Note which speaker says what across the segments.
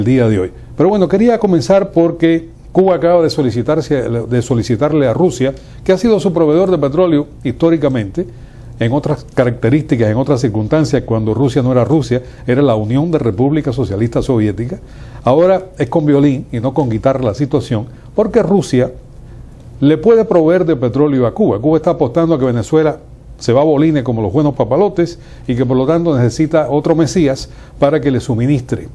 Speaker 1: el día de hoy. Pero bueno, quería comenzar porque Cuba acaba de solicitarle a Rusia, que ha sido su proveedor de petróleo históricamente, en otras características, en otras circunstancias, cuando Rusia no era Rusia, era la Unión de Repúblicas Socialistas Soviéticas. Ahora es con violín y no con guitarra la situación, porque Rusia le puede proveer de petróleo a Cuba. Cuba está apostando a que Venezuela se va a bolines como los buenos papalotes y que por lo tanto necesita otro Mesías para que le suministre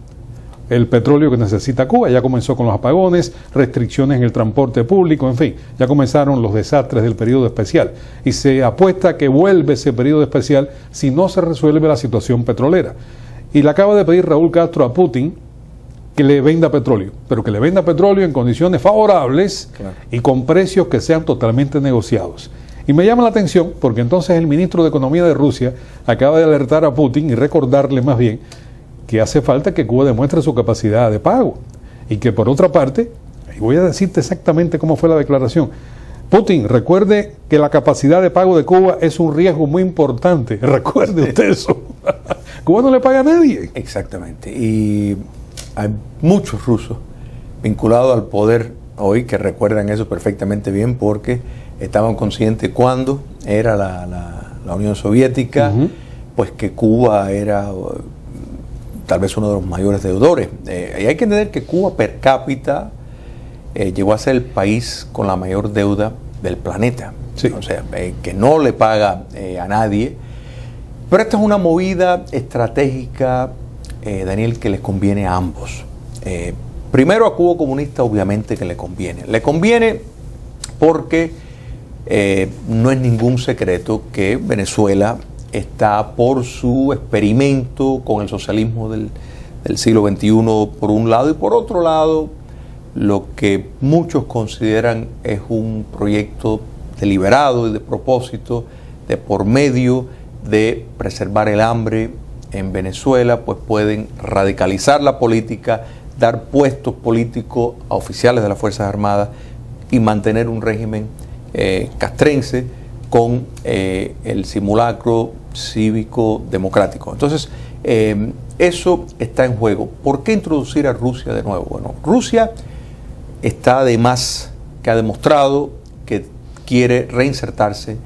Speaker 1: el petróleo que necesita Cuba. Ya comenzó con los apagones, restricciones en el transporte público, en fin, ya comenzaron los desastres del periodo especial y se apuesta que vuelve ese periodo especial si no se resuelve la situación petrolera. Y le acaba de pedir Raúl Castro a Putin que le venda petróleo, pero que le venda petróleo en condiciones favorables, claro, y con precios que sean totalmente negociados. Y me llama la atención porque entonces el ministro de Economía de Rusia acaba de alertar a Putin y recordarle más bien que hace falta que Cuba demuestre su capacidad de pago. Y que por otra parte, y voy a decirte exactamente cómo fue la declaración, Putin, recuerde que la capacidad de pago de Cuba es un riesgo muy importante. Recuerde usted eso. Cuba no le paga a nadie.
Speaker 2: Exactamente. Y hay muchos rusos vinculados al poder hoy que recuerdan eso perfectamente bien porque estaban conscientes cuando era la Unión Soviética, pues que Cuba era tal vez uno de los mayores deudores. Y hay que entender que Cuba per cápita llegó a ser el país con la mayor deuda del planeta. Sí. O sea, que no le paga a nadie. Pero esta es una movida estratégica, Daniel, que les conviene a ambos. Primero a Cuba comunista obviamente que le conviene. Le conviene porque no es ningún secreto que Venezuela está por su experimento con el socialismo del siglo XXI por un lado y por otro lado lo que muchos consideran es un proyecto deliberado y de propósito de por medio de preservar el hambre en Venezuela, pues pueden radicalizar la política, dar puestos políticos a oficiales de las Fuerzas Armadas y mantener un régimen castrense con el simulacro cívico democrático. Entonces, eso está en juego. ¿Por qué introducir a Rusia de nuevo? Bueno, Rusia está además que ha demostrado que quiere reinsertarse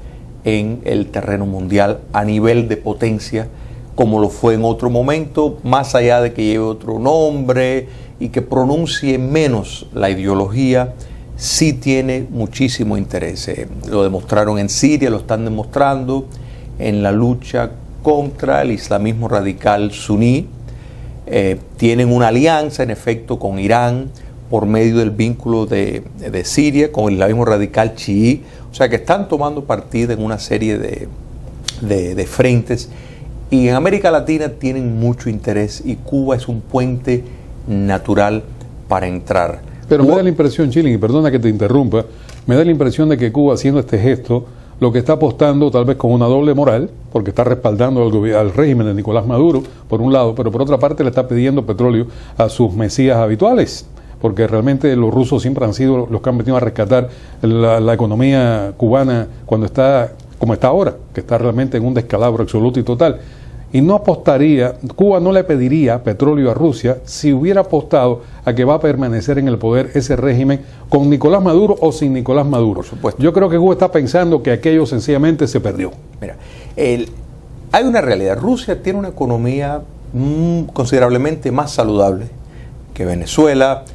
Speaker 2: en el terreno mundial a nivel de potencia, como lo fue en otro momento, más allá de que lleve otro nombre y que pronuncie menos la ideología, sí tiene muchísimo interés. Lo demostraron en Siria, lo están demostrando en la lucha contra el islamismo radical suní. Tienen una alianza, en efecto, con Irán por medio del vínculo de Siria con el islamismo radical chií. O sea que están tomando partida en una serie de frentes. Y en América Latina tienen mucho interés y Cuba es un puente natural para entrar.
Speaker 1: Pero me da la impresión, Chilling, y perdona que te interrumpa, me da la impresión de que Cuba haciendo este gesto, lo que está apostando tal vez con una doble moral, porque está respaldando al régimen de Nicolás Maduro, por un lado, pero por otra parte le está pidiendo petróleo a sus mesías habituales, porque realmente los rusos siempre han sido los que han venido a rescatar la economía cubana cuando está como está ahora, que está realmente en un descalabro absoluto y total. Y no apostaría, Cuba no le pediría petróleo a Rusia si hubiera apostado a que va a permanecer en el poder ese régimen con Nicolás Maduro o sin Nicolás Maduro.
Speaker 2: Por supuesto.
Speaker 1: Yo creo que Cuba está pensando que aquello sencillamente se perdió.
Speaker 2: Mira, hay una realidad. Rusia tiene una economía considerablemente más saludable que Venezuela.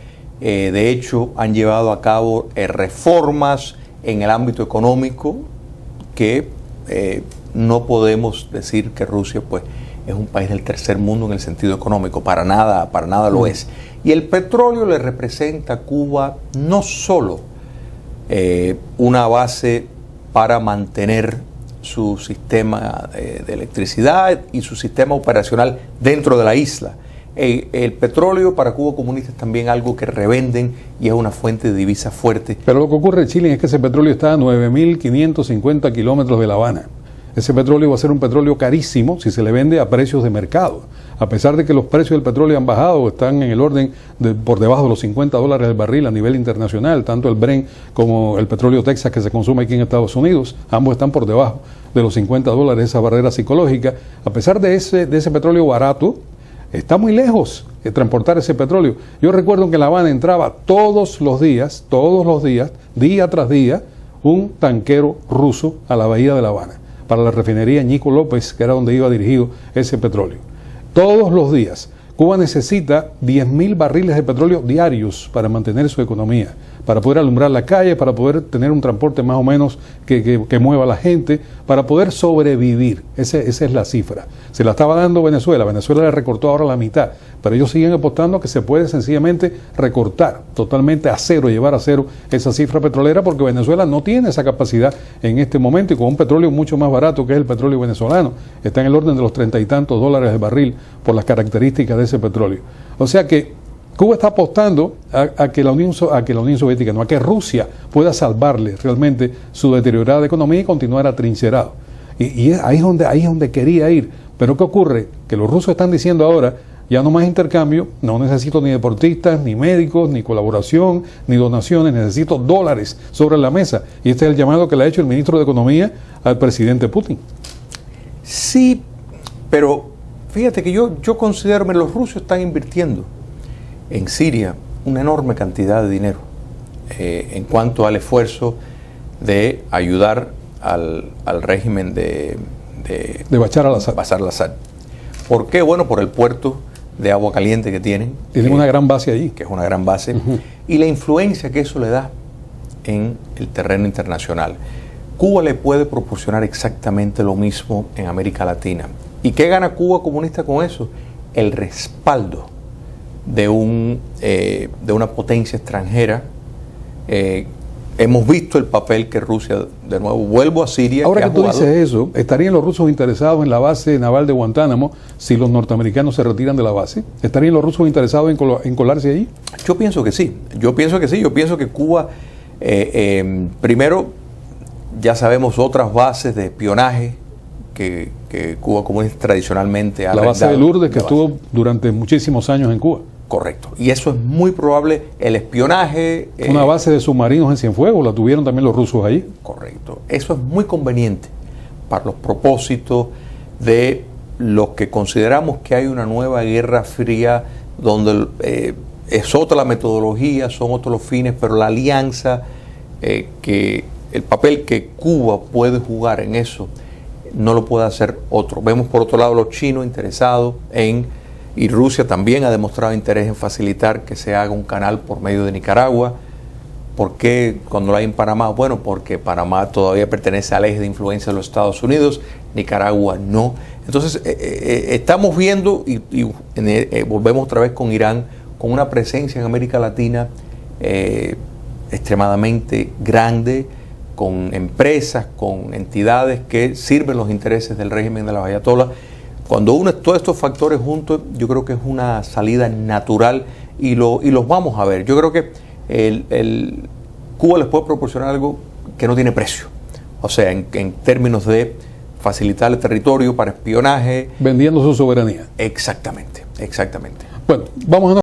Speaker 2: De hecho, han llevado a cabo reformas en el ámbito económico que no podemos decir que Rusia pues es un país del tercer mundo en el sentido económico, para nada lo es. Y el petróleo le representa a Cuba no solo una base para mantener su sistema de electricidad y su sistema operacional dentro de la isla. El petróleo para Cuba comunista es también algo que revenden y es una fuente de divisa fuerte.
Speaker 1: Pero lo que ocurre en Chile es que ese petróleo está a 9.550 kilómetros de La Habana. Ese petróleo va a ser un petróleo carísimo si se le vende a precios de mercado. A pesar de que los precios del petróleo han bajado, están en el orden por debajo de los $50 el barril a nivel internacional, tanto el Brent como el petróleo Texas que se consume aquí en Estados Unidos, ambos están por debajo de los $50, esa barrera psicológica. A pesar de ese petróleo barato, está muy lejos transportar ese petróleo. Yo recuerdo que en La Habana entraba todos los días, día tras día, un tanquero ruso a la bahía de La Habana, para la refinería Ñico López, que era donde iba dirigido ese petróleo. Todos los días. Cuba necesita 10.000 barriles de petróleo diarios para mantener su economía, para poder alumbrar la calle, para poder tener un transporte más o menos que mueva a la gente, para poder sobrevivir. Esa es la cifra. Se la estaba dando Venezuela. Venezuela le recortó ahora la mitad, pero ellos siguen apostando a que se puede sencillamente recortar totalmente a cero, llevar a cero esa cifra petrolera, porque Venezuela no tiene esa capacidad en este momento, y con un petróleo mucho más barato que es el petróleo venezolano. Está en el orden de los $30 y tantos el barril por las características de ese petróleo. O sea que Cuba está apostando a que la Unión Soviética, no, a que Rusia pueda salvarle realmente su deteriorada economía y continuar atrincherado. Y ahí es donde quería ir. Pero ¿qué ocurre? Que los rusos están diciendo ahora, ya no más intercambio, no necesito ni deportistas, ni médicos, ni colaboración, ni donaciones, necesito dólares sobre la mesa. Y este es el llamado que le ha hecho el ministro de Economía al presidente Putin.
Speaker 2: Sí, pero fíjate que yo considero que los rusos están invirtiendo en Siria una enorme cantidad de dinero en cuanto al esfuerzo de ayudar al régimen de
Speaker 1: Bashar al-Assad.
Speaker 2: Bashar al-Assad. ¿Por qué? Bueno, por el puerto de agua caliente que tienen.
Speaker 1: Tienen una gran base allí.
Speaker 2: Que es una gran base. Y la influencia que eso le da en el terreno internacional. Cuba le puede proporcionar exactamente lo mismo en América Latina. ¿Y qué gana Cuba comunista con eso? El respaldo de una potencia extranjera. Hemos visto el papel que Rusia, de nuevo, vuelvo a Siria.
Speaker 1: Ahora que tú dices eso, ¿estarían los rusos interesados en la base naval de Guantánamo si los norteamericanos se retiran de la base? ¿Estarían los rusos interesados en colarse allí?
Speaker 2: Yo pienso que sí. Yo pienso que Cuba, primero, ya sabemos otras bases de espionaje que Cuba comunista tradicionalmente ha
Speaker 1: la base de Lourdes, que estuvo durante muchísimos años en Cuba.
Speaker 2: Correcto. Y eso es muy probable. El espionaje...
Speaker 1: Una base de submarinos en Cienfuegos, la tuvieron también los rusos allí.
Speaker 2: Correcto. Eso es muy conveniente para los propósitos de los que consideramos que hay una nueva guerra fría, donde es otra la metodología, son otros los fines, pero la alianza, que el papel que Cuba puede jugar en eso, no lo puede hacer otro. Vemos por otro lado los chinos interesados y Rusia también ha demostrado interés en facilitar que se haga un canal por medio de Nicaragua. ¿Por qué cuando lo hay en Panamá? Bueno, porque Panamá todavía pertenece al eje de influencia de los Estados Unidos, Nicaragua no. Entonces, estamos viendo, y volvemos otra vez con Irán, con una presencia en América Latina extremadamente grande, con empresas, con entidades que sirven los intereses del régimen de los ayatolás. Cuando uno todos estos factores juntos, yo creo que es una salida natural y los vamos a ver. Yo creo que Cuba les puede proporcionar algo que no tiene precio. O sea, en términos de facilitar el territorio para espionaje.
Speaker 1: Vendiendo su soberanía.
Speaker 2: Exactamente, exactamente.
Speaker 1: Bueno, vamos a